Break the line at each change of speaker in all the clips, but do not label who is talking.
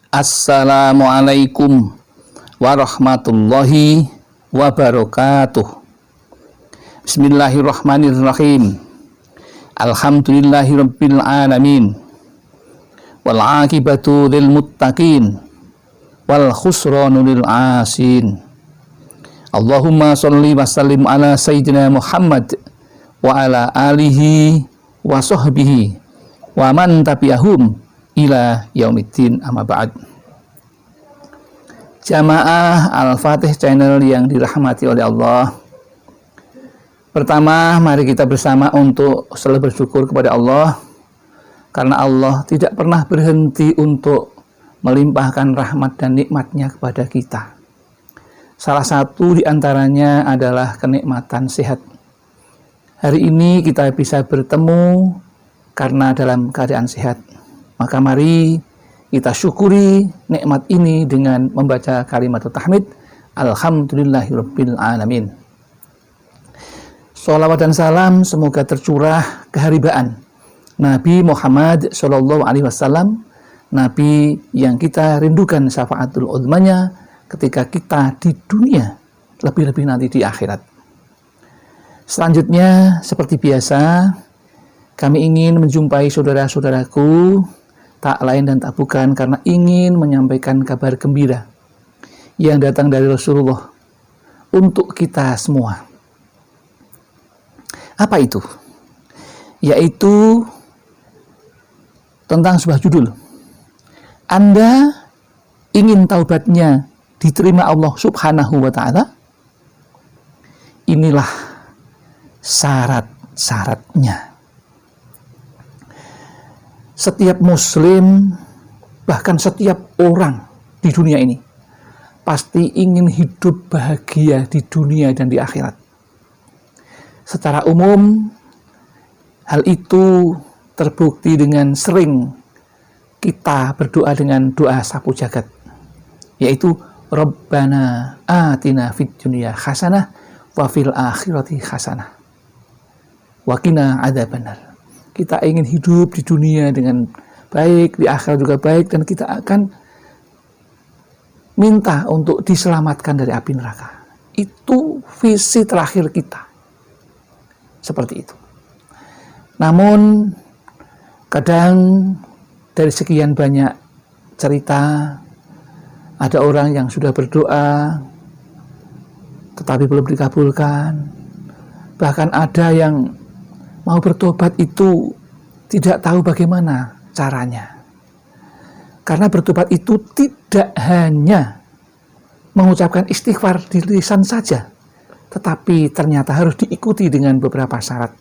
Assalamualaikum warahmatullahi wabarakatuh. Bismillahirrahmanirrahim. Alhamdulillahirabbil alamin. Wal aqibatu lil muttaqin wal khusranu lil asin. Allahumma sholli wa sallim ala sayyidina Muhammad wa ala alihi wa sahbihi wa man tabi'ahum ila yaumiddin, amma ba'd. Jamaah Al-Fatih Channel yang dirahmati oleh Allah. Pertama, mari kita bersama untuk selalu bersyukur kepada Allah, karena Allah tidak pernah berhenti untuk melimpahkan rahmat dan nikmatnya kepada kita. Salah satu di antaranya adalah kenikmatan sehat. Hari ini kita bisa bertemu karena dalam keadaan sehat. Maka mari kita syukuri nikmat ini dengan membaca kalimat tahmid. Alhamdulillahirabbil alamin. Sholawat dan salam semoga tercurah keharibaan Nabi Muhammad SAW, Nabi yang kita rindukan syafaatul uzmanya ketika kita di dunia, lebih-lebih nanti di akhirat. Selanjutnya, seperti biasa, kami ingin menjumpai saudara-saudaraku, tak lain dan tak bukan karena ingin menyampaikan kabar gembira yang datang dari Rasulullah untuk kita semua. Apa itu? Yaitu tentang sebuah judul. Anda ingin taubatnya diterima Allah Subhanahu wa Ta'ala? Inilah syarat-syaratnya. Setiap muslim, bahkan setiap orang di dunia ini pasti ingin hidup bahagia di dunia dan di akhirat. Secara umum, hal itu terbukti dengan sering kita berdoa dengan doa sapu jagat, yaitu Rabbana atina fid dunya hasanah wa fil akhirati hasanah wa qina adzabannar. Kita ingin hidup di dunia dengan baik, di akhirat juga baik, dan kita akan minta untuk diselamatkan dari api neraka. Itu visi terakhir kita. Seperti itu. Namun, kadang dari sekian banyak cerita, ada orang yang sudah berdoa, tetapi belum dikabulkan. Bahkan ada yang mau bertobat itu tidak tahu bagaimana caranya. Karena bertobat itu tidak hanya mengucapkan istighfar di lisan saja, tetapi ternyata harus diikuti dengan beberapa syarat.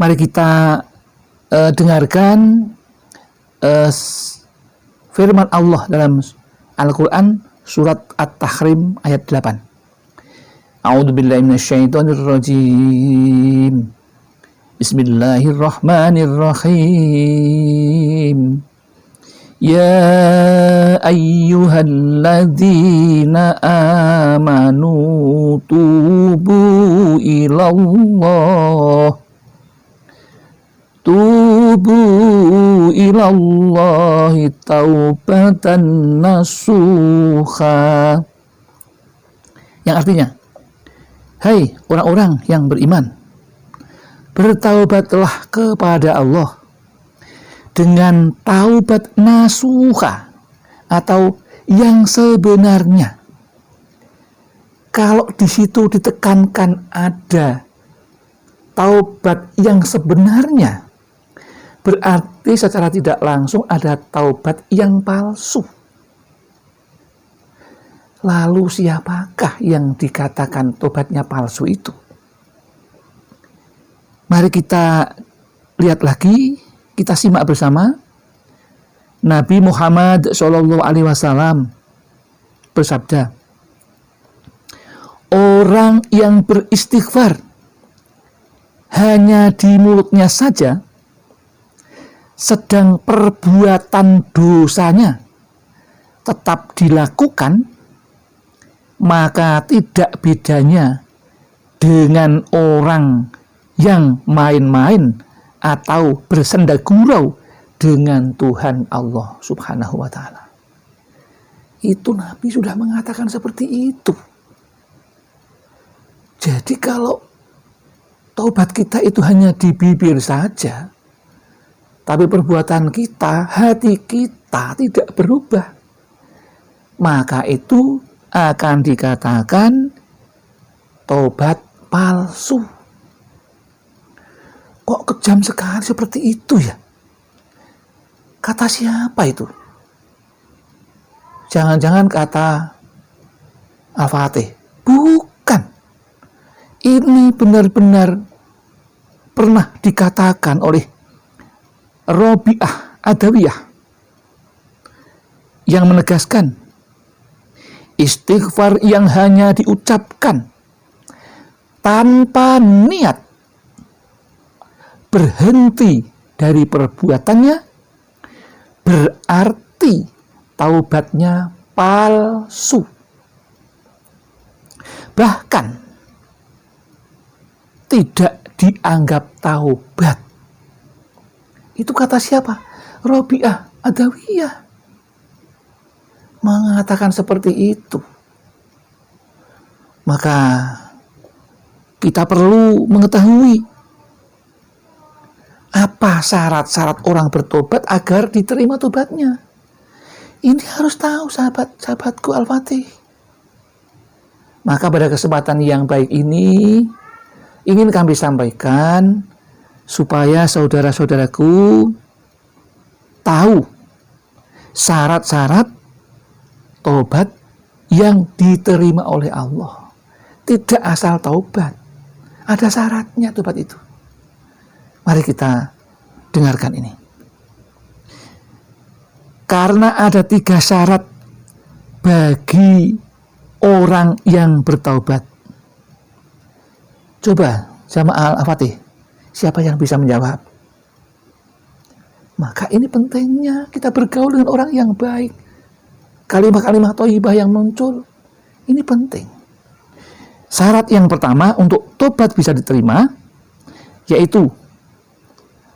Mari kita dengarkan firman Allah dalam Al-Quran surat At-Tahrim ayat 8. A'udzubillahi minasyaitonirrajim. Bismillahirrahmanirrahim. Ya ayyuhalladzina amanu tubu ilallah. Tubu ilallahi taubatan nasuha. Yang artinya, hai orang-orang yang beriman, bertaubatlah kepada Allah dengan taubat nasuha atau yang sebenarnya. Kalau di situ ditekankan ada taubat yang sebenarnya, berarti secara tidak langsung ada taubat yang palsu. Lalu siapakah yang dikatakan tobatnya palsu itu? Mari kita lihat lagi, kita simak bersama. Nabi Muhammad SAW bersabda, orang yang beristighfar hanya di mulutnya saja, sedang perbuatan dosanya tetap dilakukan, maka tidak bedanya dengan orang yang main-main atau bersenda gurau dengan Tuhan Allah Subhanahu wa Ta'ala. Itu Nabi sudah mengatakan seperti itu. Jadi kalau taubat kita itu hanya di bibir saja, tapi perbuatan kita, hati kita tidak berubah, maka itu akan dikatakan taubat palsu. Kok kejam sekali seperti itu ya? Kata siapa itu? Jangan-jangan kata Al-Fatih? Bukan. Ini benar-benar pernah dikatakan oleh Rabi'ah Adawiyah yang menegaskan istighfar yang hanya diucapkan tanpa niat berhenti dari perbuatannya berarti taubatnya palsu. Bahkan tidak dianggap taubat. Itu kata siapa? Rabi'ah Adawiyah mengatakan seperti itu. Maka kita perlu mengetahui apa syarat-syarat orang bertobat agar diterima tobatnya. Ini harus tahu sahabat-sahabatku Al-Fatih. Maka pada kesempatan yang baik ini ingin kami sampaikan supaya saudara-saudaraku tahu syarat-syarat tobat yang diterima oleh Allah. Tidak asal taubat, ada syaratnya tobat itu. Mari kita dengarkan ini. Karena ada 3 syarat bagi orang yang bertaubat. Coba jamaah Al-Fatih, siapa yang bisa menjawab? Maka ini pentingnya kita bergaul dengan orang yang baik. Kalimat-kalimat thayyibah yang muncul, ini penting. Syarat yang pertama untuk tobat bisa diterima, yaitu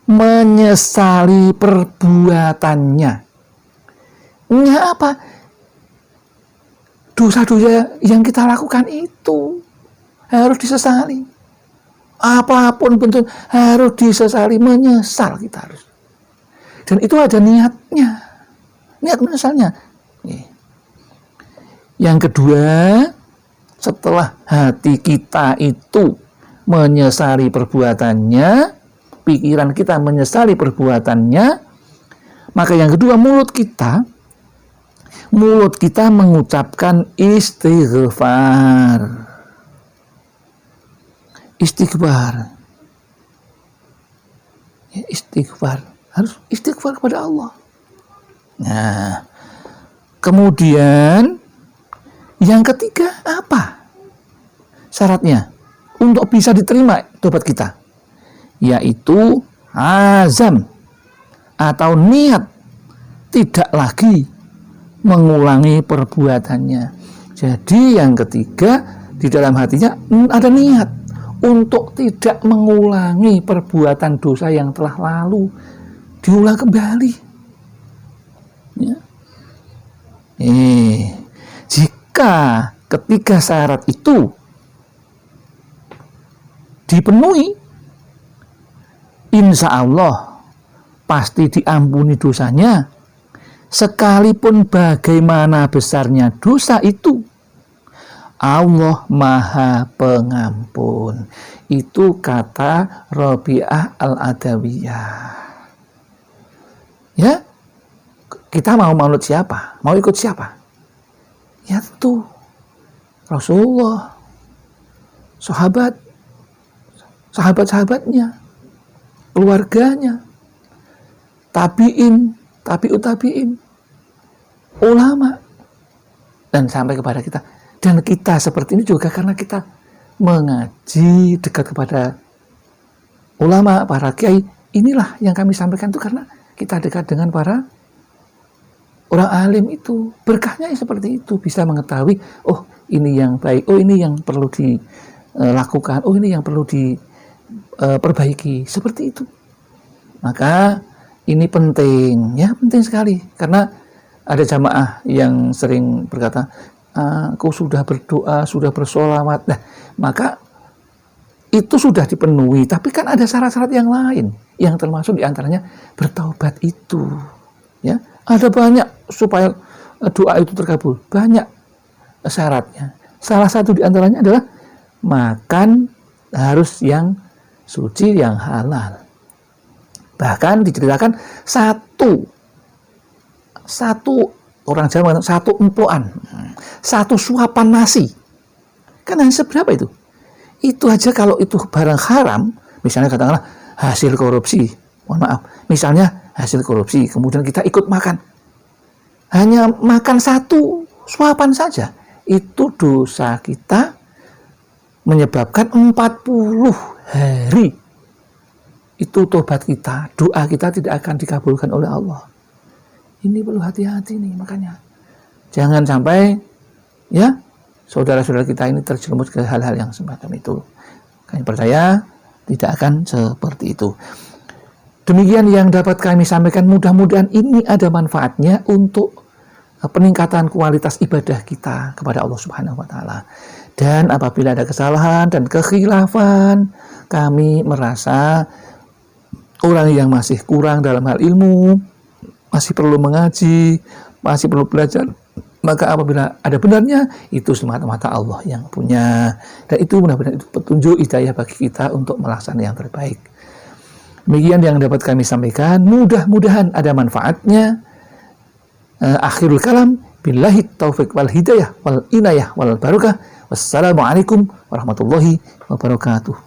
menyesali perbuatannya. Apa? Dosa-dosa yang kita lakukan itu harus disesali. Apapun bentuk harus disesali, menyesal kita harus. Dan itu ada niatnya. Niat menyesalnya. Yang kedua, setelah hati kita itu menyesali perbuatannya, pikiran kita menyesali perbuatannya, maka yang kedua mulut kita mengucapkan istighfar. Istighfar. Harus istighfar kepada Allah. Nah, kemudian yang ketiga apa syaratnya untuk bisa diterima tobat kita? Yaitu azam atau niat tidak lagi mengulangi perbuatannya. Jadi yang ketiga, di dalam hatinya ada niat untuk tidak mengulangi perbuatan dosa yang telah lalu, diulang kembali. Ya. Jika ketiga syarat itu dipenuhi, insya Allah pasti diampuni dosanya, sekalipun bagaimana besarnya dosa itu. Allah Maha Pengampun. Itu kata Rabi'ah Al-Adawiyah. Ya, kita mau manut siapa? Mau ikut siapa? Ya tentu Rasulullah, sahabat-sahabatnya, keluarganya, tabi'in, tabi'ut tabi'in, ulama, dan sampai kepada kita. Dan kita seperti ini juga karena kita mengaji dekat kepada ulama, para kiai. Inilah yang kami sampaikan itu karena kita dekat dengan para orang alim itu. Berkahnya seperti itu, bisa mengetahui, oh ini yang baik, oh ini yang perlu dilakukan, oh ini yang perlu diperbaiki, seperti itu. Maka Ini penting, ya penting sekali. Karena ada jamaah yang sering berkata, aku sudah berdoa, sudah bersolawat. Nah, maka itu sudah dipenuhi, tapi kan ada syarat-syarat yang lain, yang termasuk diantaranya bertaubat itu. Ya, ada banyak supaya doa itu terkabul, banyak syaratnya. Salah satu diantaranya adalah makan harus yang suci, yang halal. Bahkan diceritakan satu orang Jawa mengatakan satu emploan, satu suapan nasi. Kan hanya seberapa itu? Itu aja kalau itu barang haram, misalnya katakanlah hasil korupsi, mohon maaf, misalnya hasil korupsi, kemudian kita ikut makan. Hanya makan satu suapan saja, itu dosa kita menyebabkan 40 hari. Itu tobat kita, doa kita tidak akan dikabulkan oleh Allah. Ini perlu hati-hati nih, makanya jangan sampai ya saudara-saudara kita ini terjerumus ke hal-hal yang semacam itu. Kami percaya tidak akan seperti itu. Demikian yang dapat kami sampaikan, mudah-mudahan ini ada manfaatnya untuk peningkatan kualitas ibadah kita kepada Allah Subhanahu wa taala. Dan apabila ada kesalahan dan kekhilafan, kami merasa orang yang masih kurang dalam hal ilmu, masih perlu mengaji, masih perlu belajar, maka apabila ada benarnya, itu semata-mata Allah yang punya. Dan itu benar-benar itu petunjuk hidayah bagi kita untuk melaksanakan yang terbaik. Demikian yang dapat kami sampaikan, mudah-mudahan ada manfaatnya. Akhirul kalam, billahi taufiq wal hidayah wal inayah wal barakah. Wassalamualaikum warahmatullahi wabarakatuh.